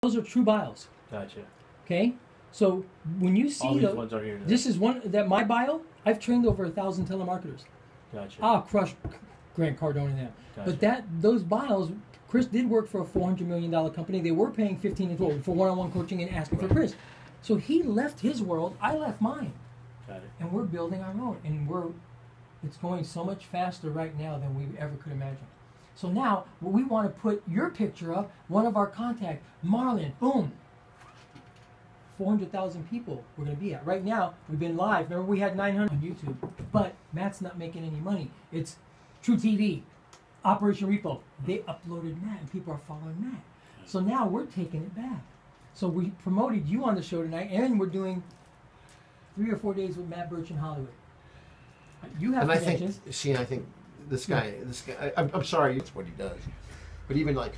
Those are true bios. Gotcha. Okay, so when you see All these ones are here. this is one that my bio. I've trained over 1,000 telemarketers. Gotcha. I'll crush Grant Cardone and them. Gotcha. But those bios, Chris did work for a $400 million company. They were paying 15 and 12 for one-on-one coaching and asking for Chris. So he left his world. I left mine. Got it. And we're building our own. And it's going so much faster right now than we ever could imagine. So now, we want to put your picture up, one of our contacts, Marlon, boom. 400,000 people we're going to be at. Right now, we've been live. Remember, we had 900 on YouTube. But Matt's not making any money. It's True TV, Operation Repo. They uploaded Matt, and people are following Matt. So now we're taking it back. So we promoted you on the show tonight, and we're doing 3 or 4 days with Matt Birch in Hollywood. You have connections. I think this guy, I'm sorry, it's what he does. But even like,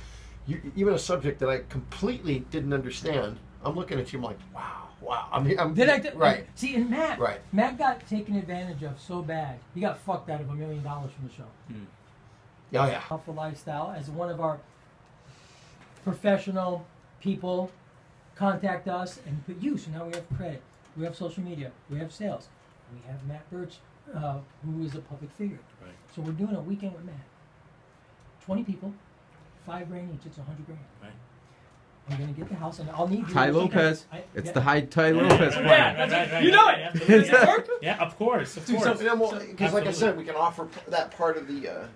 even a subject that I completely didn't understand, I'm looking at you, I'm like, wow. I mean, right. See, and Matt, right. Matt got taken advantage of so bad. He got fucked out of $1 million from the show. Oh yeah. Alpha Lifestyle, as one of our professional people, contact us and put you. So now we have credit, we have social media, we have sales, we have Matt Birch, who is a public figure. Right. So we're doing a weekend with Matt. 20 people, $5 grand each. It's $100 grand. Right. I'm gonna get the house, and I'll need you. Ty Lopez. It's the Ty Lopez plan. Right. You know it. Does it work? Yeah, of course. Because like I said, we can offer that part of the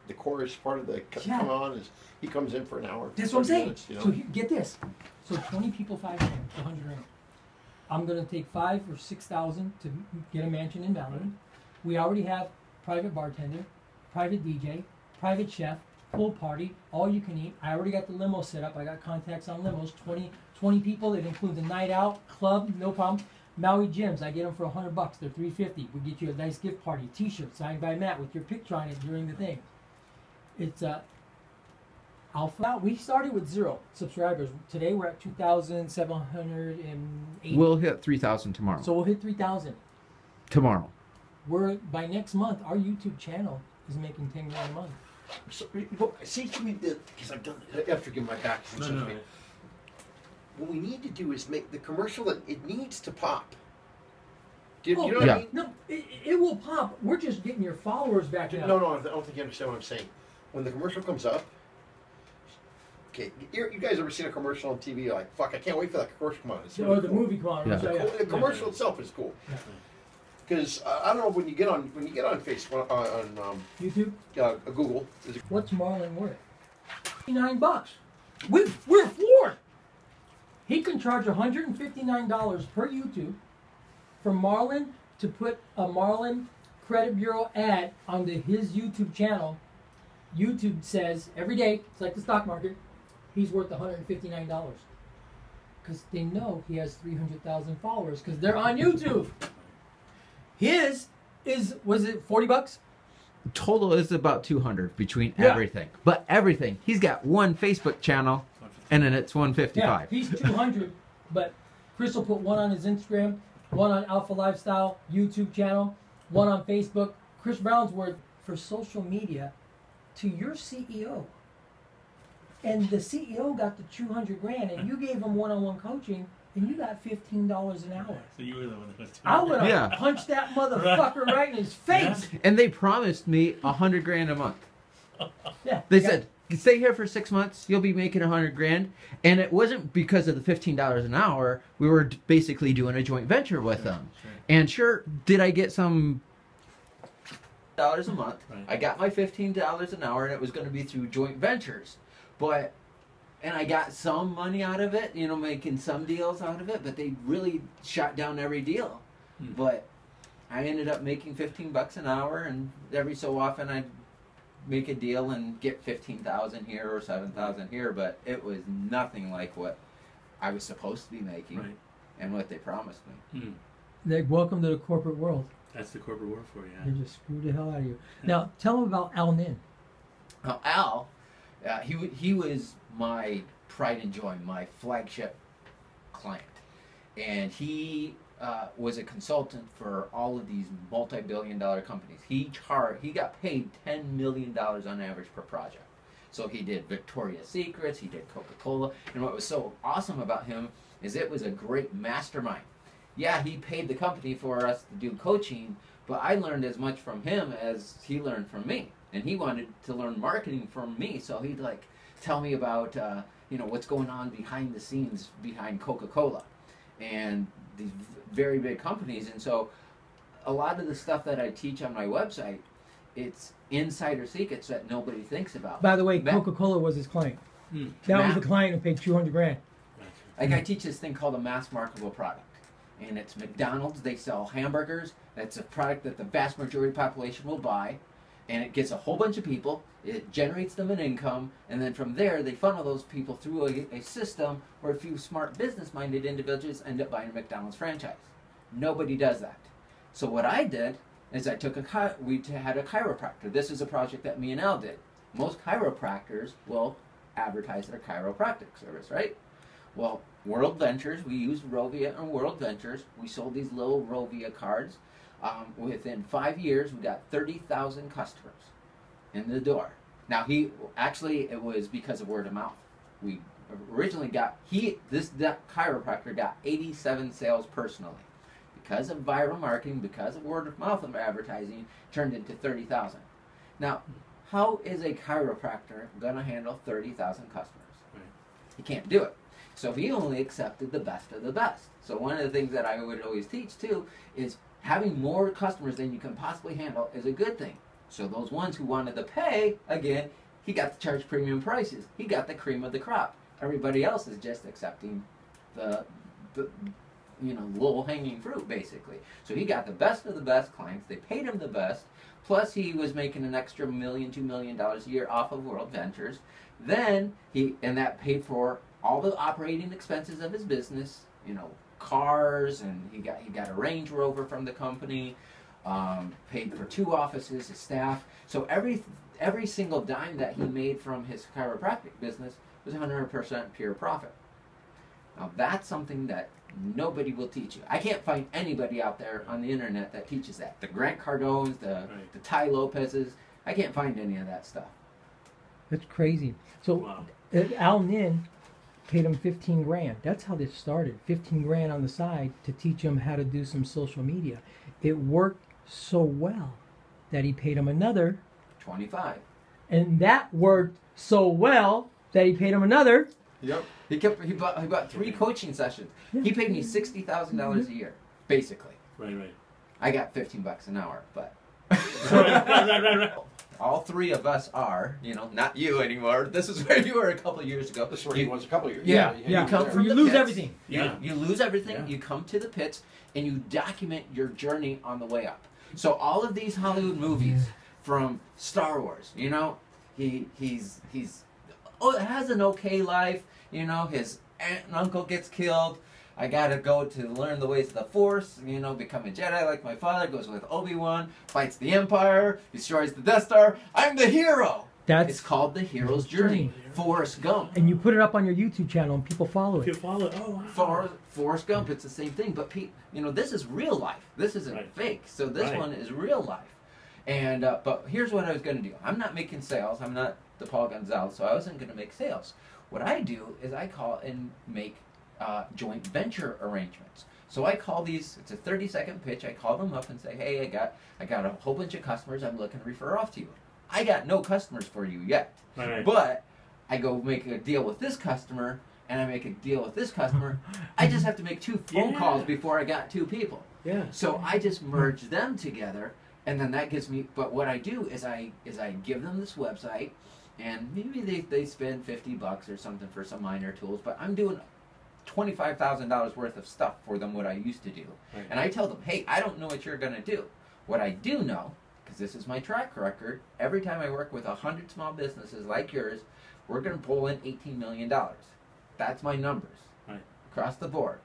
the chorus part of the come on is he comes in for an hour. That's what I'm saying. Minutes, you know? So get this. So 20 people, $5 grand, $100 grand. I'm gonna take 5,000 or 6,000 to get a mansion in Malibu. We already have private bartender, private DJ, private chef, pool party, all you can eat. I already got the limo set up. I got contacts on limos. 20 people. It includes a night out, club, no problem. Maui gyms, I get them for $100. They're $350. We get you a nice gift party, T-shirt signed by Matt with your picture on it during the thing. It's Alpha. We started with 0 subscribers. Today we're at 2,780. We'll hit 3,000 tomorrow. So we'll hit 3,000 tomorrow. By next month, our YouTube channel is making $10 grand a month. So, see, because I've done it. I have to give my back. No. What we need to do is make the commercial that it needs to pop. You know what yeah. I mean? No, it will pop. We're just getting your followers back now. No, I don't think you understand what I'm saying. When the commercial comes up, okay, you guys ever seen a commercial on TV? You're like, fuck, I can't wait for that commercial to come on. It's really the cool. movie come on. Yeah. The commercial itself is cool. Because I don't know when you get on Facebook on YouTube, Google. what's Marlon worth? $59. We're floored. He can charge $159 per YouTube for Marlon to put a Marlon Credit Bureau ad onto his YouTube channel. YouTube says every day, it's like the stock market, he's worth $159 because they know he has 300,000 followers because they're on YouTube. His was it $40? Total is about 200 between everything. But everything. He's got one Facebook channel, and then it's 155. Yeah, he's 200, but Chris will put one on his Instagram, one on Alpha Lifestyle YouTube channel, one on Facebook. Chris Brown's worth for social media to your CEO. And the CEO got the 200 grand, and you gave him one-on-one coaching, and you got $15 an hour. So you were the one that was I would have punched that motherfucker right in his face. And they promised me 100 grand a month. Yeah. They said, stay here for 6 months, you'll be making 100 grand. And it wasn't because of the $15 an hour. We were basically doing a joint venture with them. Sure. And sure, did I get some dollars a month? Right. I got my $15 an hour, and it was going to be through joint ventures. And I got some money out of it, making some deals out of it, but they really shot down every deal. But I ended up making $15 an hour, and every so often I'd make a deal and get 15,000 here or 7,000 here, but it was nothing like what I was supposed to be making and what they promised me. Like, welcome to the corporate world. That's the corporate world for you. They just screwed the hell out of you. Now, tell them about Al Nin. Now, Al, he was my pride and joy, my flagship client. And he was a consultant for all of these multi-billion-dollar companies. He got paid $10 million on average per project. So he did Victoria's Secrets, he did Coca-Cola, and what was so awesome about him is it was a great mastermind. Yeah, he paid the company for us to do coaching, but I learned as much from him as he learned from me. And he wanted to learn marketing from me, so he'd like tell me about what's going on behind the scenes behind Coca-Cola and these very big companies. And so a lot of the stuff that I teach on my website, it's insider secrets that nobody thinks about. By the way, Coca-Cola was his client. That was the client who paid $200,000. Like I teach this thing called a mass marketable product. And it's McDonald's. They sell hamburgers. That's a product that the vast majority of the population will buy. And it gets a whole bunch of people. It generates them an income. And then from there, they funnel those people through a system where a few smart business-minded individuals end up buying a McDonald's franchise. Nobody does that. So what I did is I took we had a chiropractor. This is a project that me and Al did. Most chiropractors will advertise their chiropractic service, right? Well, World Ventures, we used Rovia and World Ventures. We sold these little Rovia cards. Within 5 years, we got 30,000 customers in the door. Now, it was because of word of mouth. We originally got, that chiropractor got 87 sales personally. Because of viral marketing, because of word of mouth of advertising, turned into 30,000. Now, how is a chiropractor going to handle 30,000 customers? Right. He can't do it. So he only accepted the best of the best. So one of the things that I would always teach too is having more customers than you can possibly handle is a good thing. So those ones who wanted to pay, again, he got to charge premium prices. He got the cream of the crop. Everybody else is just accepting the low-hanging fruit, basically. So he got the best of the best clients. They paid him the best. Plus, he was making an extra $1 million, $2 million a year off of World Ventures. Then and that paid for all the operating expenses of his business. Cars, and he got a Range Rover from the company. Paid for 2 offices, his staff. So every single dime that he made from his chiropractic business was 100% pure profit. Now that's something that nobody will teach you. I can't find anybody out there on the internet that teaches that. The Grant Cardones, the Ty Lopez's, I can't find any of that stuff. That's crazy. So Al Nin paid him $15,000. That's how this started. $15,000 on the side to teach him how to do some social media. It worked so well that he paid him another 25. And that worked so well that he paid him another. Yep. He bought 3 coaching sessions. Yeah. He paid me $60,000 a year, basically. Right. I got $15 an hour, but Right. all 3 of us are, not you anymore. This is where you were a couple of years ago. This is where he was a couple of years. Yeah. You come from You the lose pits. everything. You lose everything. Yeah. You come to the pits and you document your journey on the way up. So all of these Hollywood movies, from Star Wars, he's has an okay life. His aunt and uncle gets killed. I gotta go to learn the ways of the Force, become a Jedi like my father, goes with Obi-Wan, fights the Empire, destroys the Death Star. I'm the hero! It's called The Hero's Journey. Forrest Gump. And you put it up on your YouTube channel and people follow If you it. follow, wow. Forrest Gump, it's the same thing. But, this is real life. This isn't fake. So this one is real life. And but here's what I was going to do. I'm not making sales. I'm not the Paul Gonzalez, so I wasn't going to make sales. What I do is I call and make joint venture arrangements. So I call these. It's a 30-second pitch. I call them up and say, "Hey, I got a whole bunch of customers. I'm looking to refer off to you. I got no customers for you yet, but I go make a deal with this customer, and I make a deal with this customer. I just have to make 2 phone calls before I got 2 people. Yeah. So I just merge them together, and then that gives me. But what I do is I give them this website, and maybe they spend $50 or something for some minor tools, but I'm doing $25,000 worth of stuff for them. What I used to do, and I tell them, hey, I don't know what you're gonna do. What I do know, because this is my track record, every time I work with 100 small businesses like yours, we're going to pull in $18 million. That's my numbers across the board.